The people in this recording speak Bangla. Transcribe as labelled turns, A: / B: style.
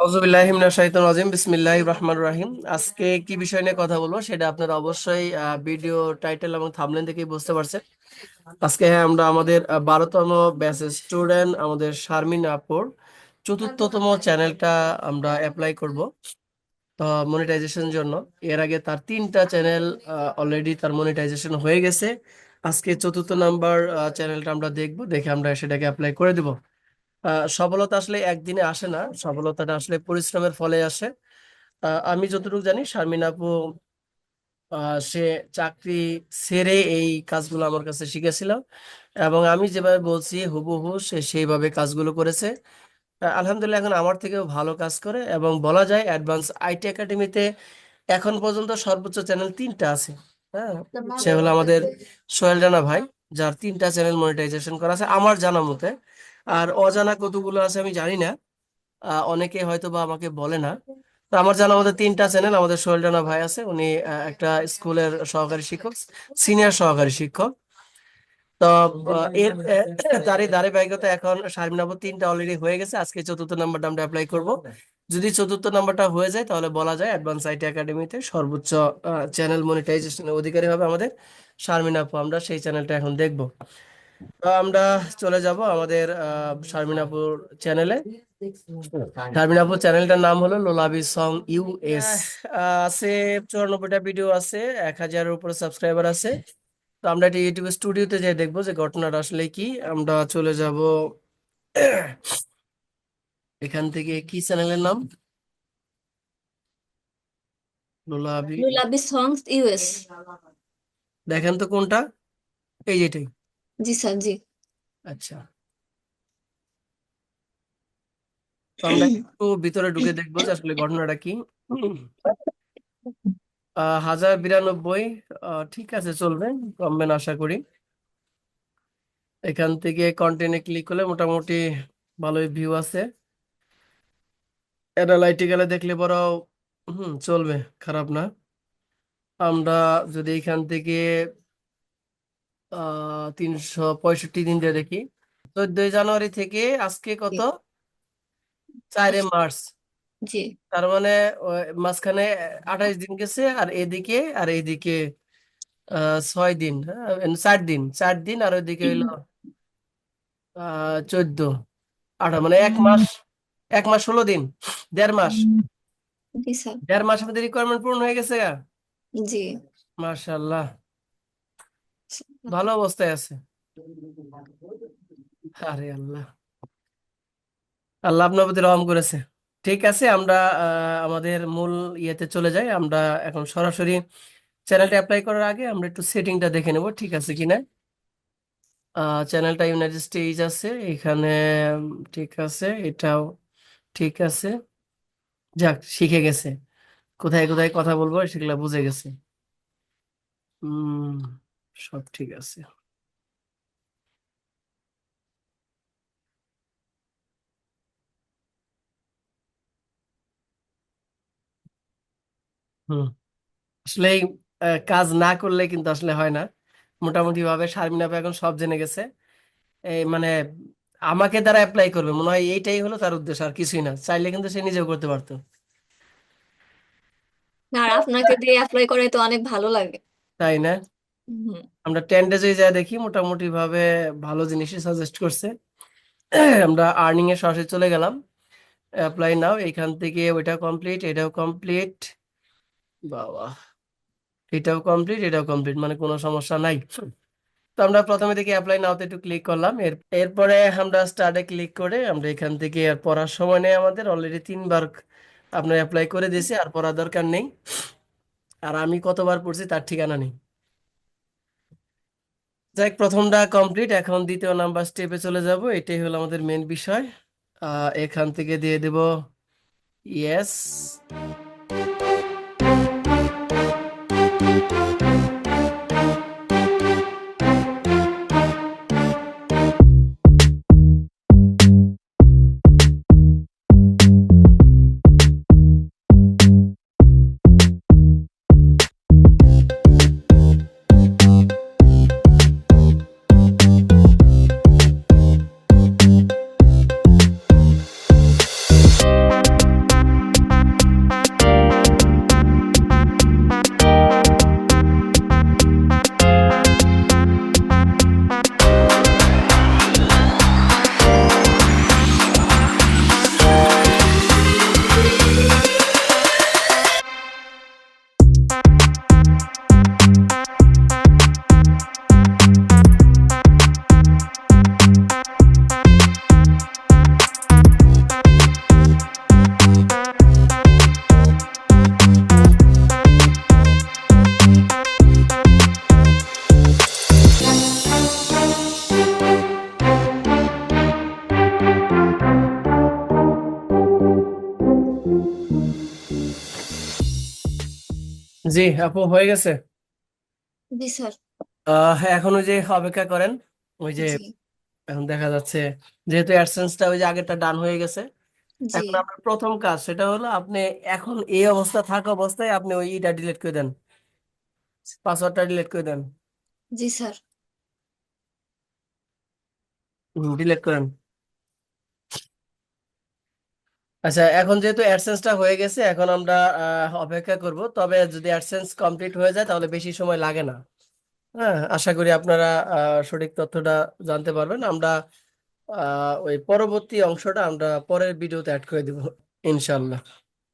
A: আউযুবিল্লাহি মিনাশ শাইতানির রাজিম বিসমিল্লাহির রহমানির রহিম। আজকে কি বিষয় নিয়ে কথা বলবো সেটা আপনারা অবশ্যই ভিডিও টাইটেল এবং থাম্বনেল দেখেই বুঝতে পারছেন। আজকে আমরা আমাদের 12তম ব্যাচের স্টুডেন্ট আমাদের শারমিন আপুর 4র্থতম চ্যানেলটা আমরা অ্যাপ্লাই করব মনিটাইজেশনের জন্য। এর আগে তার 3টা চ্যানেল অলরেডি তার মনিটাইজেশন হয়ে গেছে। আজকে 4র্থ নাম্বার চ্যানেলটা আমরা দেখব, দেখে আমরা সেটাকে অ্যাপ্লাই করে দিব। সফলতা আসলে একদিনে আসে না, সফলতাটা আসলে পরিশ্রমের ফলে আসে। আমি যতটুকু জানি শারমিন আপু সে চাকরি ছেড়ে এই কাজগুলো আমার কাছে শিখেছিল এবং আমি যেভাবে বলছি হুবহু সে সেইভাবে কাজগুলো করেছে। আলহামদুলিল্লাহ এখন আমার থেকেও ভালো কাজ করে এবং বলা যায় অ্যাডভান্স আইটি একাডেমিতে এখন পর্যন্ত সর্বোচ্চ চ্যানেল 3টা আছে। হ্যাঁ, সে হলো আমাদের সোহেল রানা ভাই, যার 3টা চ্যানেল মনিটাইজেশন করা আছে আমার জানা মতে। আর অজানা কতগুলো আছে আমি জানি না, অনেকে হয়তো বা আমাকে বলে না। তো আমার জানা মতে 3টা চ্যানেল। আমাদের সোহেল রানা ভাই আছে, উনি একটা স্কুলের সহকারী শিক্ষক, সিনিয়র সহকারী শিক্ষক। তো এর তারই ধারাবাহিকতা এখন শারমিন আপু 3টা অলরেডি হয়ে গেছে। আজকে 4র্থ নাম্বারটা আমরা অ্যাপ্লাই করব। যদি 4র্থ নাম্বারটা হয়ে যায় তাহলে বলা যায় অ্যাডভান্স আইটি একাডেমিতে সর্বোচ্চ চ্যানেল মনিটাইজেশনের অধিকারী হবে আমাদের শারমিন আপু। আমরা সেই চ্যানেলটা এখন দেখব। তো আমরা চলে যাব আমাদের শারমিন আপুর চ্যানেলে। শারমিন আপুর চ্যানেলটার নাম হলো লোলাবি সং ইউএস। আছে 94টা ভিডিও আছে, 1000-এর উপরে সাবস্ক্রাইবার আছে। তো আমরা এটা ইউটিউব স্টুডিওতে যাই দেখবো যে ঘটনাটা আসলে কি। আমরা চলে যাব এখান থেকে, কি চ্যানেলের নাম? লোলাবি।
B: লুলাবি সংস ইউএস।
A: দেখেন তো কোনটা, এই যেটাই।
B: জি স্যার, জি।
A: আচ্ছা, তো আমরা একটু ভিতরে ঢুকে দেখবো যে আসলে ঘটনাটা কি। 1092। ঠিক আছে, চলবে, কমবে না আশা করি। এখান থেকে কন্টেন্টে ক্লিক করলে মোটামুটি ভালোই ভিউ আছে। অ্যানালাইটিক্যালে দেখলে বড় চলবে, খারাপ না। আমরা যদি এখান থেকে 365 দিন দিয়ে দেখি, 14 জানুয়ারি থেকে আজকে
B: জি।
A: কত, 4 মার্চ।
B: জি।
A: তার মানে মাঝখানে 28 দিন গেছে, আর এদিকে আর এইদিকে 6 দিন, হ্যাঁ 4 দিন, 4 দিন, আর ওইদিকে হইলো 14, 18, মানে 1 মাস, 1 মাস 16 দিন, 1.5 মাস।
B: জি স্যার।
A: 1.5 মাস আমাদের রিকোয়ারমেন্ট পূরণ হয়ে গেছে গা।
B: জি।
A: মাশাআল্লাহ, ভালো অবস্থায় আছে। আরে আল্লাহ, আল্লাহ আপনার প্রতি রহম করেছে। ঠিক আছে, আমরা আমাদের মূল ইয়েতে চলে যাই। আমরা এখন সরাসরি চ্যানেলটা অ্যাপ্লাই করার আগে আমরা একটু সেটিংটা দেখে নেব ঠিক আছে কিনা। চ্যানেলটা ইউনাইটেড স্টেটস আছে এখানে, ঠিক আছে, এটাও ঠিক আছে। যাক, শিখে গেছে, কোথায় কোথায় কথা বলবো সেগুলো বুঝে গেছে। উম সব ঠিক আছে। হুম, আসলে কাজ না করলে কিন্তু আসলে হয় না। মোটামুটি ভাবে শারমিন আপা এখন সব জেনে গেছে। এই মানে আমাকে দ্বারা অ্যাপ্লাই করবে মনে হয়, এইটাই হলো তার উদ্দেশ্য, আর কিছুই না। চাইলে কিন্তু সে নিজেও করতে পারতো।
B: আর আপনাকে দিয়ে অ্যাপ্লাই করে তো অনেক ভালো লাগে।
A: তাই না?
B: হুম।
A: আমরা 10 ডেজে যা দেখি মোটামুটি ভাবে ভালো জিনিসই সাজেস্ট করছে। আমরা আর্নিং এ সরাসরি চলে গেলাম। অ্যাপ্লাই নাও, এখান থেকে ওইটা কমপ্লিট, এটাও কমপ্লিট, বাবা, এটাও কমপ্লিট, এটাও কমপ্লিট, মানে কোনো সমস্যা নাই। তো আমরা প্রথমে দেখি অ্যাপ্লাই নাওতে একটু ক্লিক করলাম। এরপরে আমরা স্টার্টে ক্লিক করে আমরা এখান থেকে আর পড়ার সময় নেই আমাদের, অলরেডি 3বার আপনার অ্যাপ্লাই করে দিয়েছি, আর পড়ার দরকার নেই। আর আমি কতবার পড়ছি তার ঠিকানা নেই। যাই হোক, প্রথমটা কমপ্লিট, এখন দ্বিতীয় নাম্বার স্টেপে চলে যাব। এটাই হলো আমাদের মেন বিষয়। এখান থেকে দিয়ে দেব ইয়েস। জি আপু হয়ে গেছে।
B: জি স্যার।
A: হ্যাঁ, এখন ওই যে অপেক্ষা করেন, ওই যে
B: জি।
A: এখন দেখা যাচ্ছে যেহেতু অ্যাডসেন্সটা ওই যে আগেরটা ডান হয়ে গেছে,
B: জি।
A: এখন আপনার প্রথম কাজ সেটা হলো আপনি এখন এই অবস্থা থাকা অবস্থায় আপনি ওই ইটা ডিলিট করে দেন, পাসওয়ার্ডটা ডিলিট করে দেন।
B: জি স্যার।
A: ডিলিট করেন। আচ্ছা, এখন যেহেতু অ্যাডসেন্সটা হয়ে গেছে, এখন আমরা অপেক্ষা করব। তবে যদি অ্যাডসেন্স কমপ্লিট হয়ে যায় তাহলে বেশি সময় লাগে না। হ্যাঁ, আশা করি আপনারা সঠিক তথ্যটা জানতে পারবেন। আমরা ওই পরবর্তী অংশটা আমরা পরের ভিডিওতে অ্যাড করে দিব ইনশাল্লাহ।